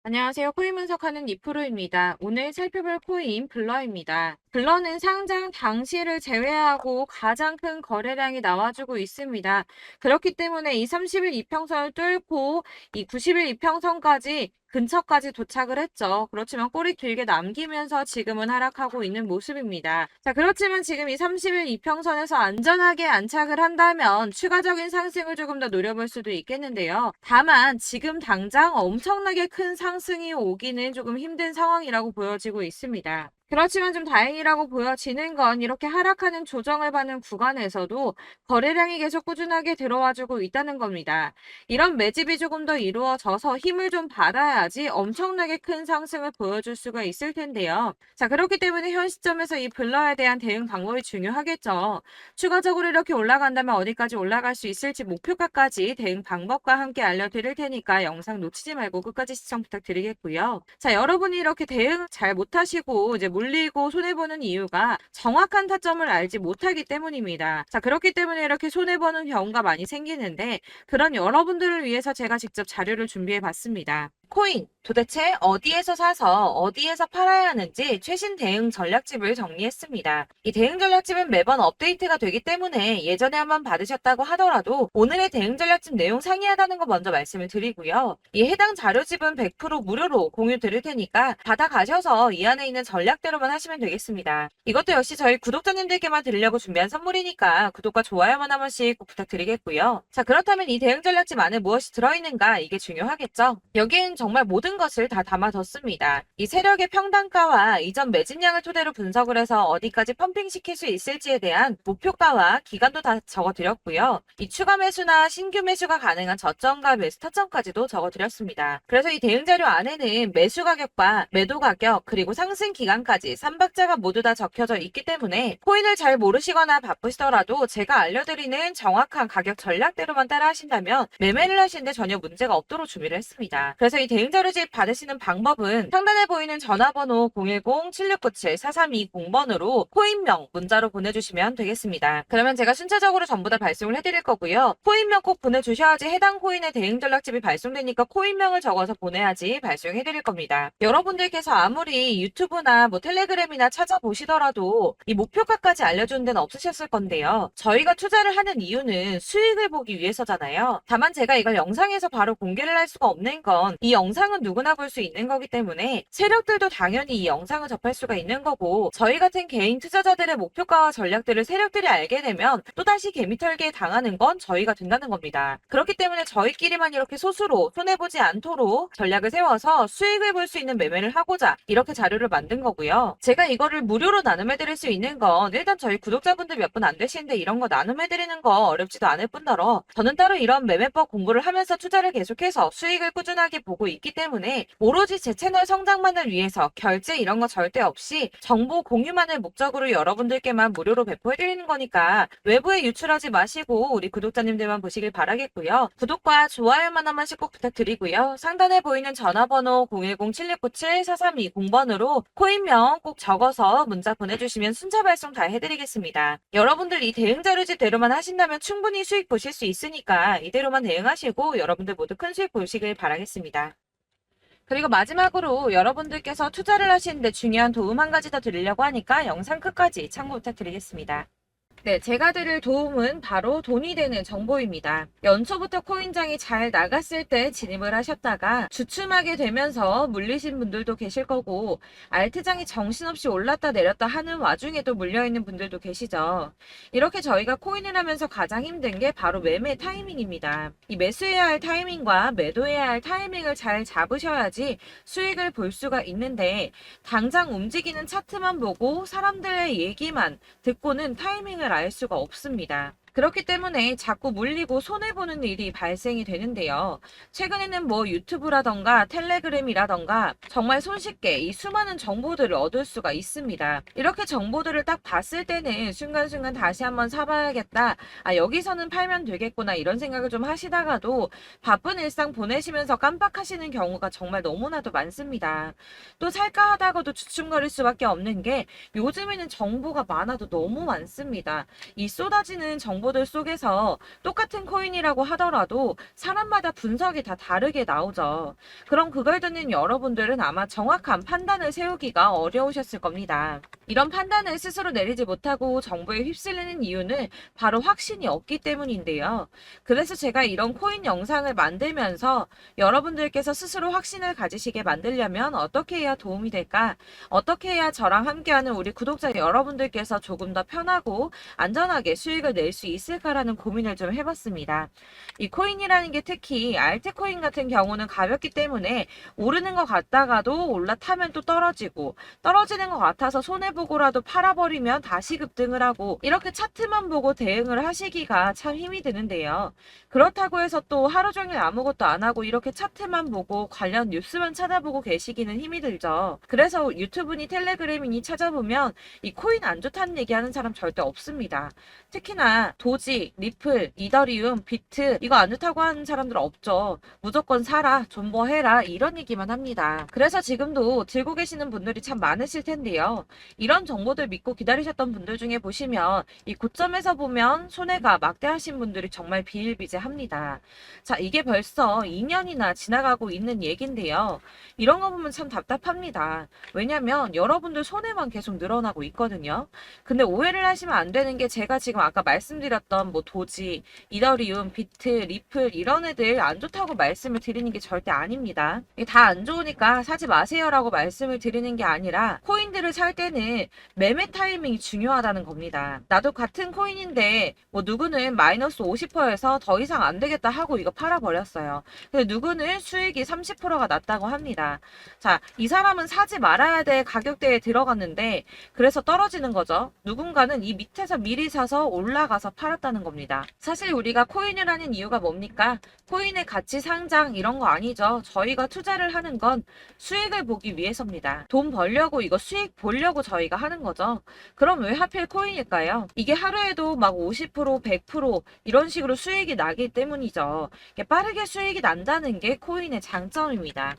안녕하세요. 코인 분석하는 이프로입니다. 오늘 살펴볼 코인 블러입니다. 블러는 상장 당시를 제외하고 가장 큰 거래량이 나와주고 있습니다. 그렇기 때문에 이 30일 이평선을 뚫고 이 90일 이평선까지 근처까지 도착을 했죠. 그렇지만 꼬리 길게 남기면서 지금은 하락하고 있는 모습입니다. 자, 그렇지만 지금 이 30일 이평선에서 안전하게 안착을 한다면 추가적인 상승을 조금 더 노려볼 수도 있겠는데요. 다만 지금 당장 엄청나게 큰 상승이 오기는 조금 힘든 상황이라고 보여지고 있습니다. 그렇지만 좀 다행이라고 보여지는 건 이렇게 하락하는 조정을 받는 구간에서도 거래량이 계속 꾸준하게 들어와주고 있다는 겁니다. 이런 매집이 조금 더 이루어져서 힘을 좀 받아야지 엄청나게 큰 상승을 보여줄 수가 있을 텐데요. 자, 그렇기 때문에 현 시점에서 이 블러에 대한 대응 방법이 중요하겠죠. 추가적으로 이렇게 올라간다면 어디까지 올라갈 수 있을지 목표가까지 대응 방법과 함께 알려드릴 테니까 영상 놓치지 말고 끝까지 시청 부탁드리겠고요. 자, 여러분이 이렇게 대응 잘 못하시고 이제 물리고 손해보는 이유가 정확한 타점을 알지 못하기 때문입니다. 자, 그렇기 때문에 이렇게 손해보는 경우가 많이 생기는데 그런 여러분들을 위해서 제가 직접 자료를 준비해 봤습니다. 코인 도대체 어디에서 사서 어디에서 팔아야 하는지 최신 대응 전략집을 정리했습니다. 이 대응 전략집은 매번 업데이트가 되기 때문에 예전에 한번 받으셨다고 하더라도 오늘의 대응 전략집 내용 상이하다는 거 먼저 말씀을 드리고요. 이 해당 자료집은 100% 무료로 공유 드릴 테니까 받아가셔서 이 안에 있는 전략대로만 하시면 되겠습니다. 이것도 역시 저희 구독자님들께만 드리려고 준비한 선물이니까 구독과 좋아요만 한 번씩 꼭 부탁드리겠고요. 자, 그렇다면 이 대응 전략집 안에 무엇이 들어있는가 이게 중요하겠죠. 여기엔 정말 모든 것을 다 담아뒀습니다. 이 세력의 평단가와 이전 매집량을 토대로 분석을 해서 어디까지 펌핑시킬 수 있을지에 대한 목표가와 기간도 다 적어드렸고요. 이 추가 매수나 신규 매수가 가능한 저점과 매수 타점까지도 적어드렸습니다. 그래서 이 대응 자료 안에는 매수 가격과 매도 가격 그리고 상승 기간까지 3박자가 모두 다 적혀져 있기 때문에 코인을 잘 모르시거나 바쁘시더라도 제가 알려드리는 정확한 가격 전략대로만 따라 하신다면 매매를 하시는데 전혀 문제가 없도록 준비를 했습니다. 그래서 이 대응 자료집 받으시는 방법은 상단에 보이는 전화번호 010-7697-4320번으로 코인명 문자로 보내주시면 되겠습니다. 그러면 제가 순차적으로 전부 다 발송을 해드릴 거고요. 코인명 꼭 보내주셔야지 해당 코인의 대응 전략집이 발송되니까 코인명을 적어서 보내야지 발송해드릴 겁니다. 여러분들께서 아무리 유튜브나 텔레그램이나 찾아보시더라도 이 목표가까지 알려주는 데는 없으셨을 건데요. 저희가 투자를 하는 이유는 수익을 보기 위해서잖아요. 다만 제가 이걸 영상에서 바로 공개를 할 수가 없는 건 이 영상은 누구나 볼 수 있는 거기 때문에 세력들도 당연히 이 영상을 접할 수가 있는 거고 저희 같은 개인 투자자들의 목표가와 전략들을 세력들이 알게 되면 또다시 개미털기에 당하는 건 저희가 된다는 겁니다. 그렇기 때문에 저희끼리만 이렇게 소수로 손해보지 않도록 전략을 세워서 수익을 볼 수 있는 매매를 하고자 이렇게 자료를 만든 거고요. 제가 이거를 무료로 나눔해드릴 수 있는 건 일단 저희 구독자분들 몇 분 안 되시는데 이런 거 나눔해드리는 거 어렵지도 않을 뿐더러 저는 따로 이런 매매법 공부를 하면서 투자를 계속해서 수익을 꾸준하게 보고 있기 때문에 오로지 제 채널 성장만을 위해서 결제 이런 거 절대 없이 정보 공유만을 목적으로 여러분들께만 무료로 배포해드리는 거니까 외부에 유출하지 마시고 우리 구독자님들만 보시길 바라겠고요. 구독과 좋아요만 한 번씩 꼭 부탁드리고요. 상단에 보이는 전화번호 010-7697-4320번으로 코인명 꼭 적어서 문자 보내주시면 순차 발송 다 해드리겠습니다. 여러분들 이 대응 자료집대로만 하신다면 충분히 수익 보실 수 있으니까 이대로만 대응하시고 여러분들 모두 큰 수익 보시길 바라겠습니다. 그리고 마지막으로 여러분들께서 투자를 하시는데 중요한 도움 한 가지 더 드리려고 하니까 영상 끝까지 참고 부탁드리겠습니다. 네, 제가 드릴 도움은 바로 돈이 되는 정보입니다. 연초부터 코인장이 잘 나갔을 때 진입을 하셨다가 주춤하게 되면서 물리신 분들도 계실 거고 알트장이 정신없이 올랐다 내렸다 하는 와중에도 물려있는 분들도 계시죠. 이렇게 저희가 코인을 하면서 가장 힘든 게 바로 매매 타이밍입니다. 이 매수해야 할 타이밍과 매도해야 할 타이밍을 잘 잡으셔야지 수익을 볼 수가 있는데 당장 움직이는 차트만 보고 사람들의 얘기만 듣고는 타이밍을 알 수가 없습니다. 그렇기 때문에 자꾸 물리고 손해보는 일이 발생이 되는데요. 최근에는 유튜브라던가 텔레그램이라던가 정말 손쉽게 이 수많은 정보들을 얻을 수가 있습니다. 이렇게 정보들을 딱 봤을 때는 순간순간 다시 한번 사봐야겠다. 아, 여기서는 팔면 되겠구나 이런 생각을 좀 하시다가도 바쁜 일상 보내시면서 깜빡하시는 경우가 정말 너무나도 많습니다. 또 살까 하다가도 주춤거릴 수밖에 없는 게 요즘에는 정보가 많아도 너무 많습니다. 이 쏟아지는 정보 정보들 속에서 똑같은 코인이라고 하더라도 사람마다 분석이 다 다르게 나오죠. 그럼 그걸 듣는 여러분들은 아마 정확한 판단을 세우기가 어려우셨을 겁니다. 이런 판단을 스스로 내리지 못하고 정보에 휩쓸리는 이유는 바로 확신이 없기 때문인데요. 그래서 제가 이런 코인 영상을 만들면서 여러분들께서 스스로 확신을 가지시게 만들려면 어떻게 해야 도움이 될까? 어떻게 해야 저랑 함께하는 우리 구독자 여러분들께서 조금 더 편하고 안전하게 수익을 낼 수 있을까라는 고민을 좀 해봤습니다. 이 코인이라는 게 특히 알트코인 같은 경우는 가볍기 때문에 오르는 것 같다가도 올라타면 또 떨어지고 떨어지는 것 같아서 손해보고라도 팔아버리면 다시 급등을 하고 이렇게 차트만 보고 대응을 하시기가 참 힘이 드는데요. 그렇다고 해서 또 하루 종일 아무것도 안 하고 이렇게 차트만 보고 관련 뉴스만 찾아보고 계시기는 힘이 들죠. 그래서 유튜브니 텔레그램이니 찾아보면 이 코인 안 좋다는 얘기하는 사람 절대 없습니다. 특히나 도지, 리플, 이더리움, 비트 이거 안 좋다고 하는 사람들 없죠. 무조건 사라, 존버해라 이런 얘기만 합니다. 그래서 지금도 들고 계시는 분들이 참 많으실 텐데요. 이런 정보들 믿고 기다리셨던 분들 중에 보시면 이 고점에서 보면 손해가 막대하신 분들이 정말 비일비재합니다. 자, 이게 벌써 2년이나 지나가고 있는 얘긴데요. 이런 거 보면 참 답답합니다. 왜냐면 여러분들 손해만 계속 늘어나고 있거든요. 근데 오해를 하시면 안 되는 게 제가 지금 아까 말씀드렸던 뭐 도지, 이더리움, 비트, 리플 이런 애들 안 좋다고 말씀을 드리는 게 절대 아닙니다. 이게 다 안 좋으니까 사지 마세요라고 말씀을 드리는 게 아니라 코인들을 살 때는 매매 타이밍이 중요하다는 겁니다. 나도 같은 코인인데 뭐 누구는 마이너스 50%에서 더 이상 안 되겠다 하고 이거 팔아버렸어요. 근데 누구는 수익이 30%가 났다고 합니다. 자, 이 사람은 사지 말아야 될 가격대에 들어갔는데 그래서 떨어지는 거죠. 누군가는 이 밑에서 미리 사서 올라가서 팔았다는 겁니다. 사실 우리가 코인을 하는 이유가 뭡니까? 코인의 가치 상장 이런 거 아니죠. 저희가 투자를 하는 건 수익을 보기 위해서입니다. 돈 벌려고 이거 수익 보려고 저희가 하는 거죠. 그럼 왜 하필 코인일까요? 이게 하루에도 막 50%, 100% 이런 식으로 수익이 나기 때문이죠. 빠르게 수익이 난다는 게 코인의 장점입니다.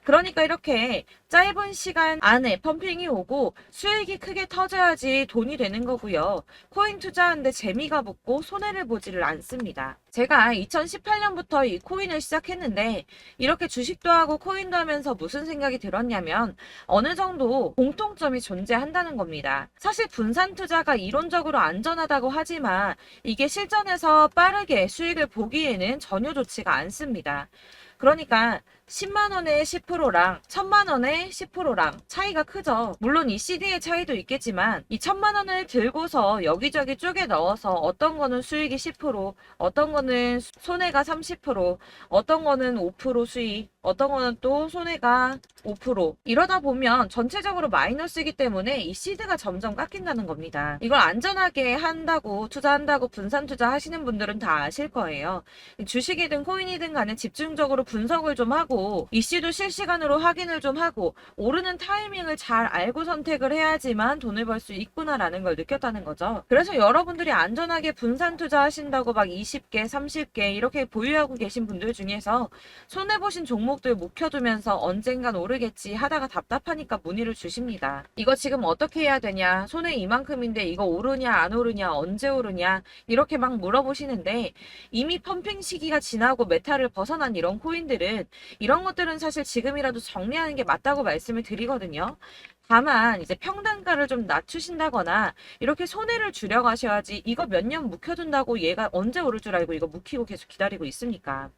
그러니까 이렇게 짧은 시간 안에 펌핑이 오고 수익이 크게 터져야지 돈이 되는 거고요. 코인 투자하는데 재미가 붙고 손해를 보지를 않습니다. 제가 2018년부터 이 코인을 시작했는데 이렇게 주식도 하고 코인도 하면서 무슨 생각이 들었냐면 어느 정도 공통점이 존재한다는 겁니다. 사실 분산 투자가 이론적으로 안전하다고 하지만 이게 실전에서 빠르게 수익을 보기에는 전혀 좋지가 않습니다. 그러니까 10만 원에 10%랑 1000만 원에 10%랑 차이가 크죠. 물론 이 CD의 차이도 있겠지만 이 1000만 원을 들고서 여기저기 쪼개 넣어서 어떤 거는 수익이 10%, 어떤 거는 손해가 30%, 어떤 거는 5% 수익, 어떤 거는 또 손해가 5% 이러다 보면 전체적으로 마이너스이기 때문에 이 시드가 점점 깎인다는 겁니다. 이걸 안전하게 한다고 투자한다고 분산 투자 하시는 분들은 다 아실 거예요. 주식이든 코인이든 간에 집중적으로 분석을 좀 하고 이슈도 실시간으로 확인을 좀 하고 오르는 타이밍을 잘 알고 선택을 해야지만 돈을 벌 수 있구나라는 걸 느꼈다는 거죠. 그래서 여러분들이 안전하게 분산 투자하신다고 막 20개, 30개 이렇게 보유하고 계신 분들 중에서 손해보신 종목들 묵혀두면서 언젠간 오르겠지 하다가 답답하니까 문의를 주십니다. 이거 지금 어떻게 해야 되냐? 손해 이만큼인데 이거 오르냐 안 오르냐 언제 오르냐 이렇게 막 물어보시는데 이미 펌핑 시기가 지나고 메타를 벗어난 이런 코인들은 이런 것들은 사실 지금이라도 정리하는 게 맞다고 말씀을 드리거든요. 다만 이제 평단가를 좀 낮추신다거나 이렇게 손해를 줄여가셔야지 이거 몇 년 묵혀둔다고 얘가 언제 오를 줄 알고 이거 묵히고 계속 기다리고 있습니까?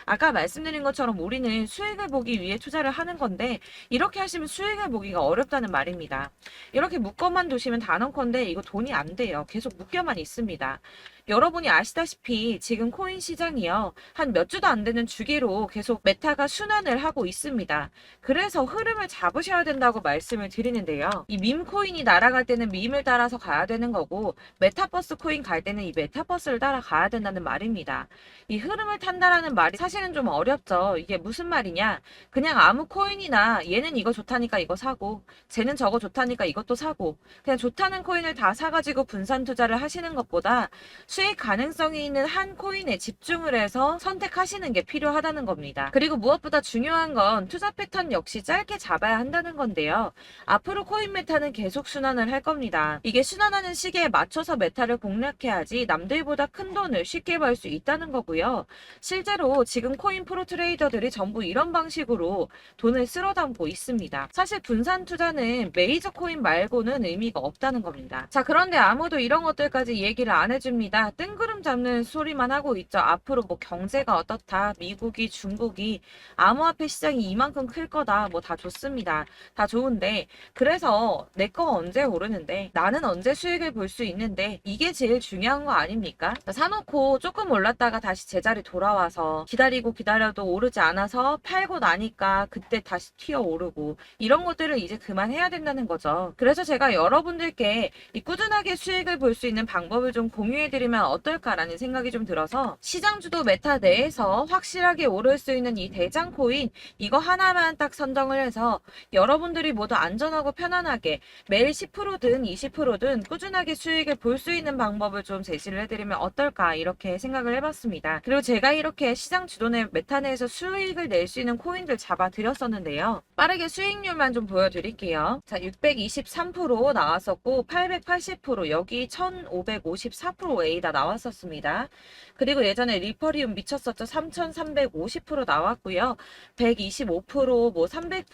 아까 말씀드린 것처럼 우리는 수익을 보기 위해 투자를 하는 건데 이렇게 하시면 수익을 보기가 어렵다는 말입니다. 이렇게 묶어만 두시면 단언컨대 이거 돈이 안 돼요. 계속 묶여만 있습니다. 여러분이 아시다시피 지금 코인 시장이요. 한 몇 주도 안 되는 주기로 계속 메타가 순환을 하고 있습니다. 그래서 흐름을 잡으셔야 된다고 말씀을 드리는데요. 이 밈 코인이 날아갈 때는 밈을 따라서 가야 되는 거고 메타버스 코인 갈 때는 이 메타버스를 따라가야 된다는 말입니다. 이 흐름을 탄다라는 말이 사실은 좀 어렵죠. 이게 무슨 말이냐? 그냥 아무 코인이나 얘는 이거 좋다니까 이거 사고 쟤는 저거 좋다니까 이것도 사고 그냥 좋다는 코인을 다 사가지고 분산 투자를 하시는 것보다 수익 가능성이 있는 한 코인에 집중을 해서 선택하시는 게 필요하다는 겁니다. 그리고 무엇보다 중요한 건 투자 패턴 역시 짧게 잡아야 한다는 건데요. 앞으로 코인 메타는 계속 순환을 할 겁니다. 이게 순환하는 시기에 맞춰서 메타를 공략해야지 남들보다 큰 돈을 쉽게 벌 수 있다는 거고요. 실제로 지금 코인 프로 트레이더들이 전부 이런 방식으로 돈을 쓸어 담고 있습니다. 사실 분산 투자는 메이저 코인 말고는 의미가 없다는 겁니다. 자, 그런데 아무도 이런 것들까지 얘기를 안 해줍니다. 뜬구름 잡는 소리만 하고 있죠. 앞으로 뭐 경제가 어떻다, 미국이, 중국이, 암호화폐 시장이 이만큼 클 거다, 뭐 다 좋습니다. 다 좋은데, 그래서 내 거 언제 오르는데, 나는 언제 수익을 볼 수 있는데, 이게 제일 중요한 거 아닙니까? 사놓고 조금 올랐다가 다시 제자리 돌아와서 기다리고 기다려도 오르지 않아서 팔고 나니까 그때 다시 튀어 오르고, 이런 것들을 이제 그만해야 된다는 거죠. 그래서 제가 여러분들께 이 꾸준하게 수익을 볼 수 있는 방법을 좀 공유해드리면 어떨까라는 생각이 좀 들어서, 시장주도 메타 내에서 확실하게 오를 수 있는 이 대장 코인, 이거 하나만 딱 선정을 해서 여러분들이 모두 안전하고 편안하게 매일 10%든 20%든 꾸준하게 수익을 볼 수 있는 방법을 좀 제시를 해드리면 어떨까, 이렇게 생각을 해봤습니다. 그리고 제가 이렇게 시장 주도내 메타 내에서 수익을 낼 수 있는 코인들 잡아드렸었는데요. 빠르게 수익률만 좀 보여드릴게요. 자, 623% 나왔었고 880%, 여기 1554% A다 나왔었습니다. 그리고 예전에 리퍼리움 미쳤었죠. 3350% 나왔고요. 125%, 뭐 300%,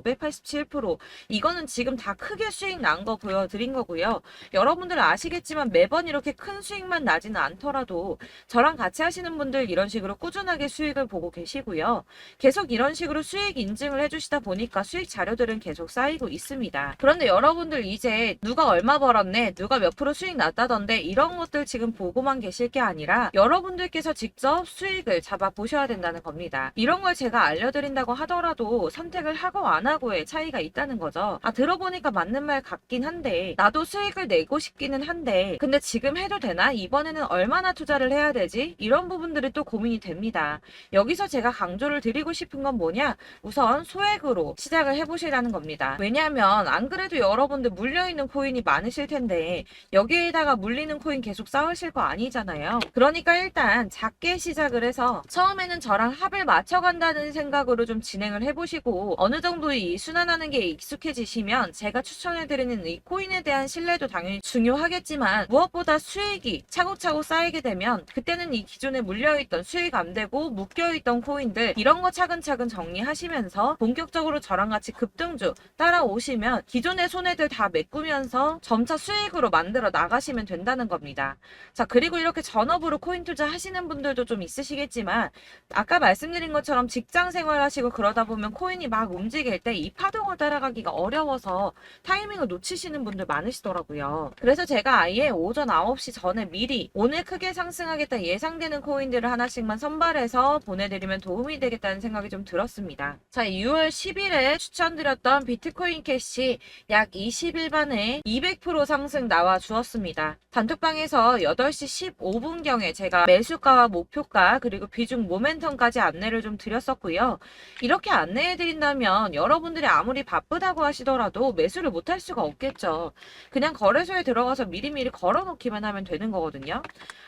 587%, 이거는 지금 다 크게 수익 난 거 보여드린 거고요. 여러분들 아시겠지만 매번 이렇게 큰 수익만 나지는 않더라도 저랑 같이 하시는 분들 이런 식으로 꾸준하게 수익을 보고 계시고요. 계속 이런 식으로 수익 인증을 해주시다 보니까 수익 자료들은 계속 쌓이고 있습니다. 그런데 여러분들 이제 누가 얼마 벌었네, 누가 몇 프로 수익 났다던데, 이런 것들 지금 보고만 계실 게 아니라 여러분들께서 직접 수익을 잡아 보셔야 된다는 겁니다. 이런 걸 제가 알려드린다고 하더라도 선택을 하고 안 하고의 차이가 있다는 거죠. 아, 들어보니까 맞는 말 같긴 한데, 나도 수익을 내고 싶기는 한데, 근데 지금 해도 되나? 이번에는 얼마나 투자를 해야 되지? 이런 부분들이 또 고민이 됩니다. 여기서 제가 강조를 드리고 싶은 건 뭐냐? 우선 소액으로 시작을 해보시라는 겁니다. 왜냐하면 안 그래도 여러분들 물려있는 코인이 많으실 텐데 여기에다가 물리는 코인 계속 쌓으실 거 아니잖아요. 그러니까 일단 작게 시작을 해서 처음에는 저랑 합을 맞춰간다는 생각으로 좀 진행을 해보시고, 어느 정도 이 순환하는 게 익숙해지시면 제가 추천해드리는 이 코인에 대한 신뢰도 당연히 중요하겠지만, 무엇보다 수익이 차곡차곡 쌓이게 되면 그때는 이 기존에 물려있던 수익 안 되고 묶여있던 코인들, 이런 거 차근차근 정리하시면서 본격적으로 저랑 같이 급등주 따라오시면 기존의 손해들 다 메꾸면서 점차 수익으로 만들어 나가시면 된다는 겁니다. 자, 그리고 이렇게 전업으로 코인 투자 하시는 분들도 좀 있으시겠지만, 아까 말씀드린 것처럼 직장 생활 하시고 그러다 보면 코인이 막 움직일 때 이 파동을 따라가기가 어려워서 타이밍을 놓치시는 분들 많으시더라고요. 그래서 제가 아예 오전 9시 전에 미리 오늘 크게 상승하겠다 예상되는 코인들을 하나씩만 선발해서 보내드리면 도움이 되겠다는 생각이 좀 들었습니다. 자, 6월 10일에 추천드렸던 비트코인 캐시 약 20일 만에 200% 상승 나와 주었습니다. 단톡방에서 8시 15분경에 제가 매수가와 목표가 그리고 비중 모멘텀까지 안내를 좀 드렸었고요. 이렇게 안내해드린다면 여러분들이 아무리 바쁘다고 하시더라도 매수를 못할 수가 없겠죠. 그냥 거래소에 들어가서 미리미리 걸어놓기만 하면 되는 거거든요.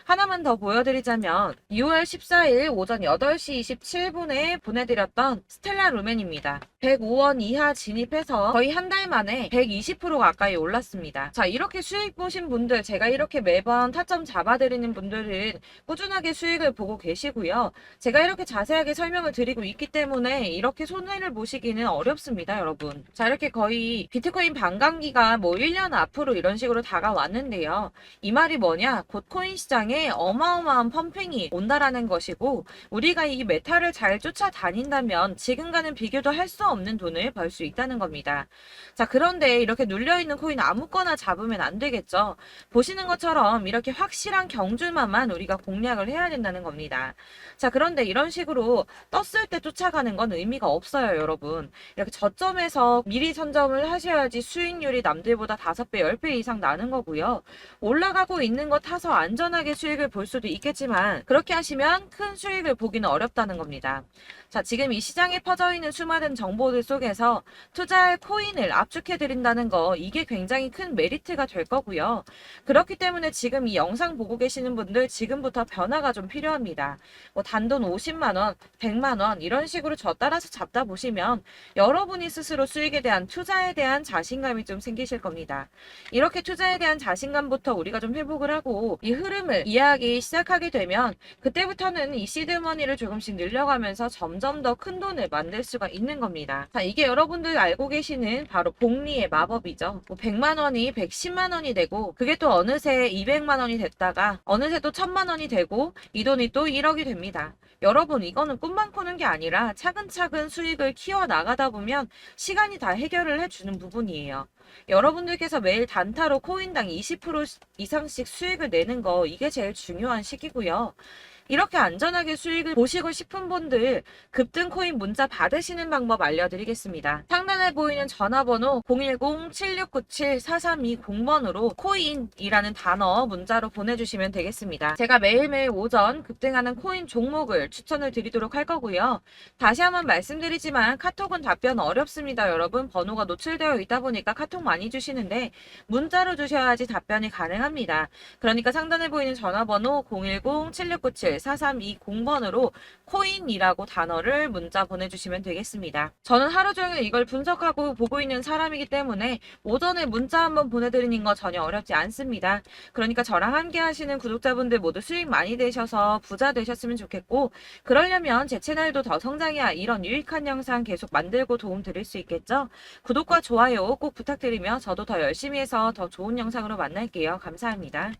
하나만 더 보여드리자면 6월 14일 오전 8시 27분에 보내드렸던 스텔라 루멘입니다. 105원 이하 진입해서 거의 한 달 만에 120% 가까이 올랐습니다. 자, 이렇게 수익 보신 분들, 제가 이렇게 매번 타점 잡아드리는 분들은 꾸준하게 수익을 보고 계시고요. 제가 이렇게 자세하게 설명을 드리고 있기 때문에 이렇게 손해를 보시기는 어렵습니다, 여러분. 자, 이렇게 거의 비트코인 반감기가 뭐 1년 앞으로 이런 식으로 다가왔는데요. 이 말이 뭐냐? 곧 코인 시장에 어마어마한 펌핑이 온다라는 것이고, 우리가 이 메타를 잘 쫓아다닌다면 지금과는 비교도 할 수 없는 돈을 벌 수 있다는 겁니다. 자, 그런데 이렇게 눌려있는 코인 아무거나 잡으면 안 되겠죠. 보시는 것처럼 이렇게 확실한 경주만만 우리가 공략을 해야 된다는 겁니다. 자, 그런데 이런 식으로 떴을 때 쫓아가는 건 의미가 없어요, 여러분. 이렇게 저점에서 미리 선점을 하셔야지 수익률이 남들보다 5배, 10배 이상 나는 거고요. 올라가고 있는 거 타서 안전하게 수익을 볼 수도 있겠지만, 그렇게 하시면 큰 수익을 보기는 어렵다는 겁니다. 자, 지금 이 시장에 퍼져 있는 수많은 정보들 속에서 투자할 코인을 압축해 드린다는 거, 이게 굉장히 큰 메리트가 될 거고요. 그렇기 때문에 지금 이 영상 보고 계시는 분들 지금부터 변화가 좀 필요합니다. 뭐 단돈 50만 원, 100만 원 이런 식으로 저 따라서 잡다 보시면 여러분이 스스로 수익에 대한 투자에 대한 자신감이 좀 생기실 겁니다. 이렇게 투자에 대한 자신감부터 우리가 좀 회복을 하고 이 흐름을 이해하기 시작하게 되면 그때부터는 이 시드머니를 조금씩 늘려가면서 점점 더 큰 돈을 만들 수가 있는 겁니다. 자, 이게 여러분들 알고 계시는 바로 복리의 마법이죠. 뭐 100만 원이 110만 원이 되고 그게 또 어느새 200만 원이 됐다가 어느새 또 1000만 원이 되고 이 돈이 또 1억이 됩니다. 여러분, 이거는 꿈만 꾸는 게 아니라 차근차근 수익을 키워 나가다 보면 시간이 다 해결을 해주는 부분이에요. 여러분들께서 매일 단타로 코인당 20% 이상씩 수익을 내는 거, 이게 제일 중요한 시기고요. 이렇게 안전하게 수익을 보시고 싶은 분들 급등 코인 문자 받으시는 방법 알려드리겠습니다. 상단에 보이는 전화번호 010-7697-4320번으로 코인이라는 단어 문자로 보내주시면 되겠습니다. 제가 매일매일 오전 급등하는 코인 종목을 추천을 드리도록 할 거고요. 다시 한번 말씀드리지만 카톡은 답변 어렵습니다. 여러분, 번호가 노출되어 있다 보니까 카톡 많이 주시는데 문자로 주셔야지 답변이 가능합니다. 그러니까 상단에 보이는 전화번호 010-7697-4320번으로 코인이라고 단어를 문자 보내주시면 되겠습니다. 저는 하루 종일 이걸 분석하고 보고 있는 사람이기 때문에 오전에 문자 한번 보내드리는 거 전혀 어렵지 않습니다. 그러니까 저랑 함께 하시는 구독자분들 모두 수익 많이 되셔서 부자 되셨으면 좋겠고, 그러려면 제 채널도 더 성장해야 이런 유익한 영상 계속 만들고 도움 드릴 수 있겠죠? 구독과 좋아요 꼭 부탁드리며 저도 더 열심히 해서 더 좋은 영상으로 만날게요. 감사합니다.